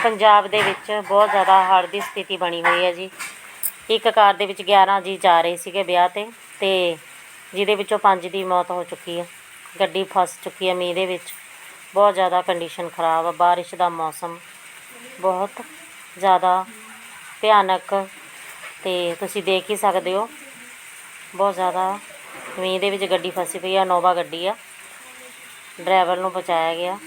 ਪੰਜਾਬ ਦੇ ਵਿੱਚ ਬਹੁਤ ਜ਼ਿਆਦਾ ਹੜ੍ਹ ਦੀ ਸਥਿਤੀ ਬਣੀ ਹੋਈ ਹੈ ਜੀ। ਇੱਕ ਕਾਰ ਦੇ ਵਿੱਚ 11 ਜੀ ਜਾ ਰਹੇ ਸੀਗੇ ਵਿਆਹ 'ਤੇ ਜਿਹਦੇ ਵਿੱਚੋਂ 5 ਦੀ ਮੌਤ ਹੋ ਚੁੱਕੀ ਹੈ। ਗੱਡੀ ਫਸ ਚੁੱਕੀ ਹੈ ਮੀਂਹ ਦੇ ਵਿੱਚ। ਬਹੁਤ ਜ਼ਿਆਦਾ ਕੰਡੀਸ਼ਨ ਖ਼ਰਾਬ ਆ। ਬਾਰਿਸ਼ ਦਾ ਮੌਸਮ ਬਹੁਤ ਜ਼ਿਆਦਾ ਭਿਆਨਕ, ਅਤੇ ਤੁਸੀਂ ਦੇਖ ਹੀ ਸਕਦੇ ਹੋ ਬਹੁਤ ਜ਼ਿਆਦਾ ਮੀਂਹ ਦੇ ਵਿੱਚ ਗੱਡੀ ਫਸੀ ਪਈ ਆ। ਇਨੋਵਾ ਗੱਡੀ ਆ, ਡਰਾਈਵਰ ਨੂੰ ਬਚਾਇਆ ਗਿਆ।